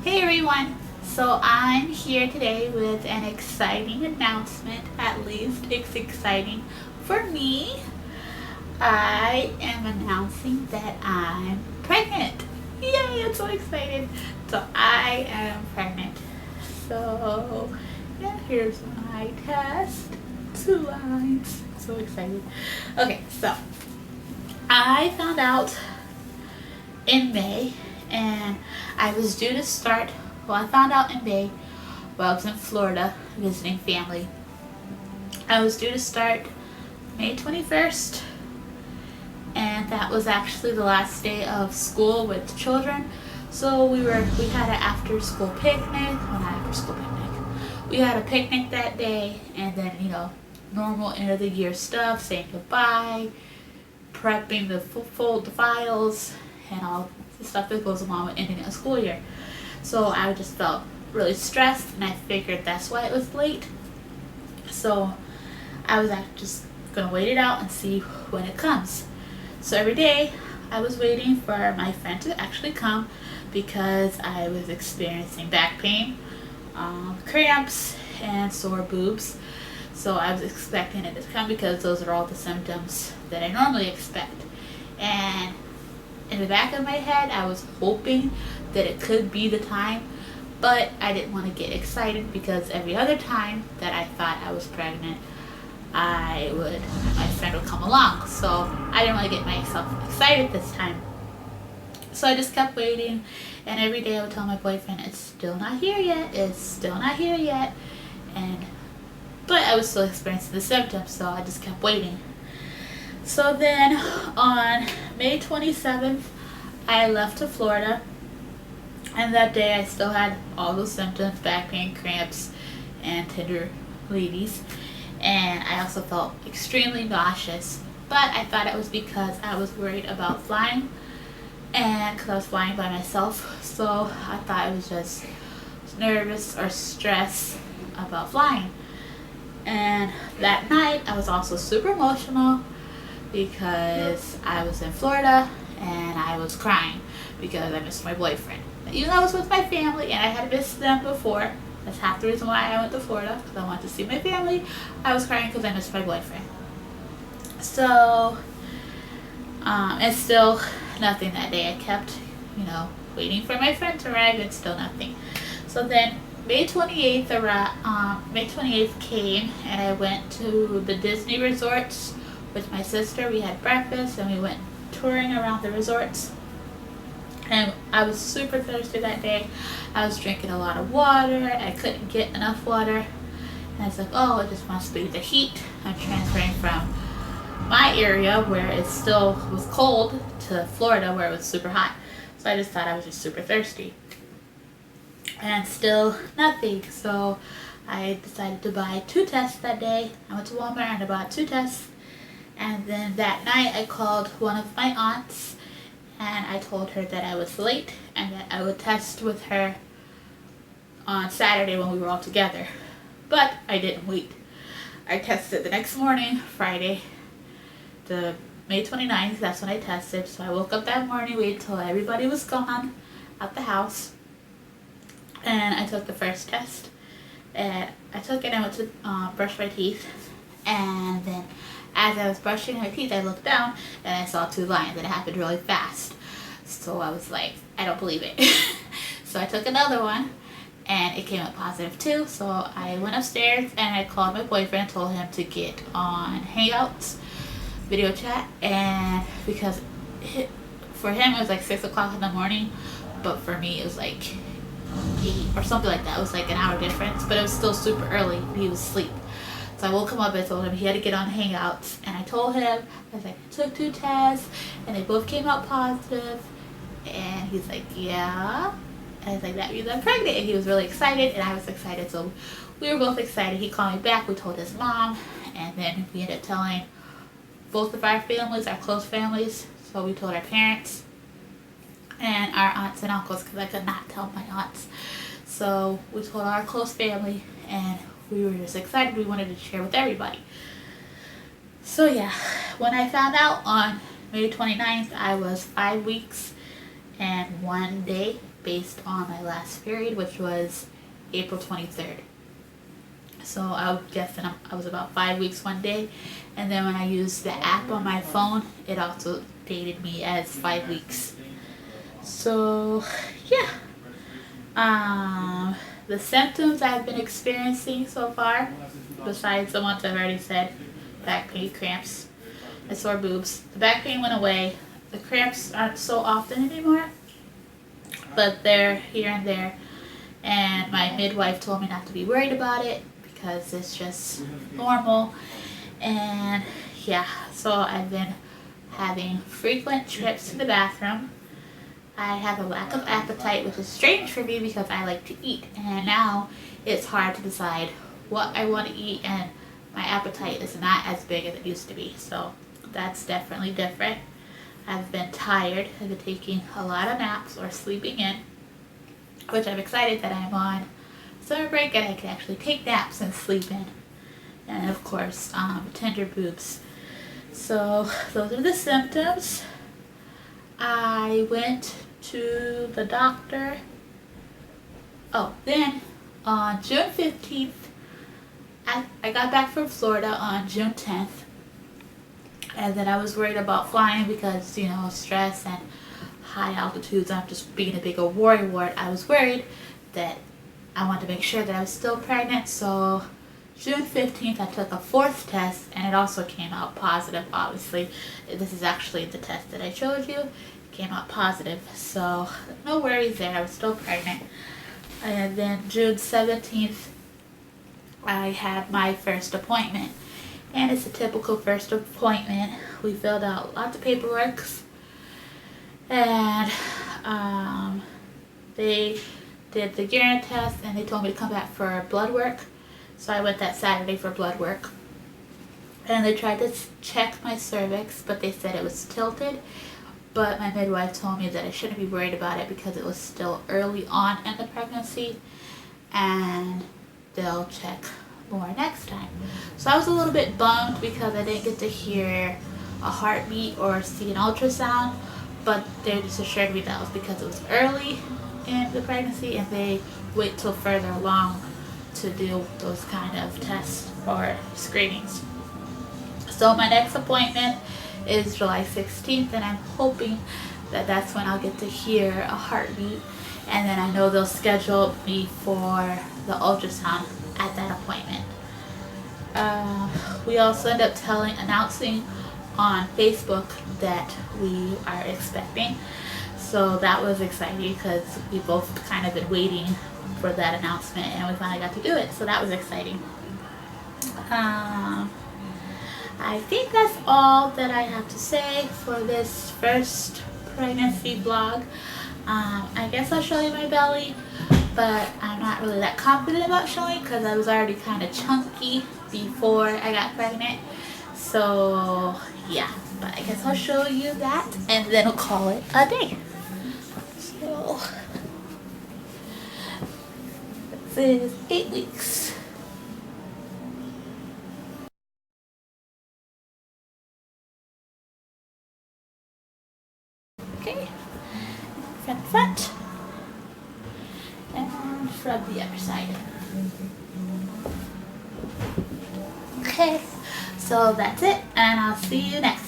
Hey everyone! So I'm here today with an exciting announcement. At least it's exciting for me. I am announcing that I'm pregnant. Yay! I'm so excited. So I am pregnant. So yeah, here's my test. 2 lines. So excited. Okay, so I found out in May, and I was due to start. Well, I found out in May while I was in Florida visiting family. I was due to start May 21st, and that was actually the last day of school with children. So we had an after school picnic. Well, not after school picnic. We had a picnic that day, and then normal end of the year stuff, saying goodbye, prepping the fold the files, and all the stuff that goes along with ending a school year. So I just felt really stressed, and I figured that's why it was late. So I was just gonna wait it out and see when it comes. So every day I was waiting for my friend to actually come because I was experiencing back pain, cramps, and sore boobs. So I was expecting it to come because those are all the symptoms that I normally expect. And in the back of my head, I was hoping that it could be the time, but I didn't want to get excited because every other time that I thought I was pregnant, my friend would come along. So I didn't want to get myself excited this time. So I just kept waiting, and every day I would tell my boyfriend, it's still not here yet, it's still not here yet. But I was still experiencing the symptoms, so I just kept waiting. So then on May 27th, I left to Florida, and that day I still had all those symptoms, back pain, cramps, and tender ladies. And I also felt extremely nauseous, but I thought it was because I was worried about flying, and because I was flying by myself. So I thought it was just nervous or stress about flying. And that night I was also super emotional because I was in Florida and I was crying because I missed my boyfriend. Even though I was with my family and I had missed them before, that's half the reason why I went to Florida, because I wanted to see my family. I was crying because I missed my boyfriend. So, and still nothing that day. I kept, waiting for my friend to arrive, and still nothing. So then May 28th came, and I went to the Disney resorts with my sister. We had breakfast and we went touring around the resorts. And I was super thirsty that day. I was drinking a lot of water. I couldn't get enough water. And I was like, oh, it just must be the heat. I'm transferring from my area where it still was cold to Florida where it was super hot. So I just thought I was just super thirsty. And still nothing. So I decided to buy 2 tests that day. I went to Walmart and I bought 2 tests. And then that night I called one of my aunts and I told her that I was late and that I would test with her on Saturday when we were all together. But I didn't wait. I tested the next morning, Friday, the May 29th. That's when I tested. So I woke up that morning, waited till everybody was gone at the house, and I took the first test. And I took it and I went to brush my teeth. And then as I was brushing my teeth, I looked down and I saw 2 lines, and it happened really fast. So I was like, I don't believe it. So I took another one and it came up positive too. So I went upstairs and I called my boyfriend, told him to get on Hangouts, video chat, and because for him it was like 6 o'clock in the morning, but for me it was like 8 or something like that. It was like an hour difference, but it was still super early. He was asleep. So I woke him up and told him he had to get on Hangouts. And I told him, I was like, I took 2 tests and they both came out positive. And he's like, yeah. And I was like, that means I'm pregnant. And he was really excited and I was excited. So we were both excited. He called me back. We told his mom. And then we ended up telling both of our families, our close families. So we told our parents and our aunts and uncles because I could not tell my aunts. So we told our close family and we were just excited. We wanted to share with everybody. So yeah, when I found out on May 29th, I was 5 weeks and 1 day based on my last period, which was April 23rd. So I was guessing I was about 5 weeks one day, and then when I used the app on my phone, it also dated me as 5 weeks. So yeah, the symptoms I've been experiencing so far, besides the ones I've already said, back pain, cramps, and sore boobs. The back pain went away. The cramps aren't so often anymore, but they're here and there. And my midwife told me not to be worried about it because it's just normal. And yeah, so I've been having frequent trips to the bathroom. I have a lack of appetite, which is strange for me because I like to eat. And now it's hard to decide what I want to eat, and my appetite is not as big as it used to be. So that's definitely different. I've been tired. I've been taking a lot of naps or sleeping in, which I'm excited that I'm on summer break and I can actually take naps and sleep in. And of course, tender boobs. So those are the symptoms. I went to the doctor. Then on June 15th, I got back from Florida on June 10th. And then I was worried about flying because, stress and high altitudes. I'm just being a big worrywart. I was worried that I wanted to make sure that I was still pregnant. So June 15th, I took a fourth test, and it also came out positive, obviously. This is actually the test that I showed you. It came out positive. So no worries there. I was still pregnant. And then June 17th, I had my first appointment. And it's a typical first appointment. We filled out lots of paperwork. And they did the urine test, and they told me to come back for blood work. So I went that Saturday for blood work. And they tried to check my cervix, but they said it was tilted. But my midwife told me that I shouldn't be worried about it because it was still early on in the pregnancy. And they'll check more next time. So I was a little bit bummed because I didn't get to hear a heartbeat or see an ultrasound, but they just assured me that was because it was early in the pregnancy and they wait till further along to do those kind of tests or screenings. So my next appointment is July 16th, and I'm hoping that that's when I'll get to hear a heartbeat, and then I know they'll schedule me for the ultrasound at that appointment. We also end up announcing on Facebook that we are expecting. So that was exciting because we both kind of been waiting for that announcement, and we finally got to do it. So that was exciting. I think that's all that I have to say for this first pregnancy vlog. I guess I'll show you my belly, but I'm not really that confident about showing because I was already kind of chunky before I got pregnant. So yeah, but I guess I'll show you that and then we'll call it a day. So this is 8 weeks. Okay, front, and from the other side. Okay, so that's it, and I'll see you next time.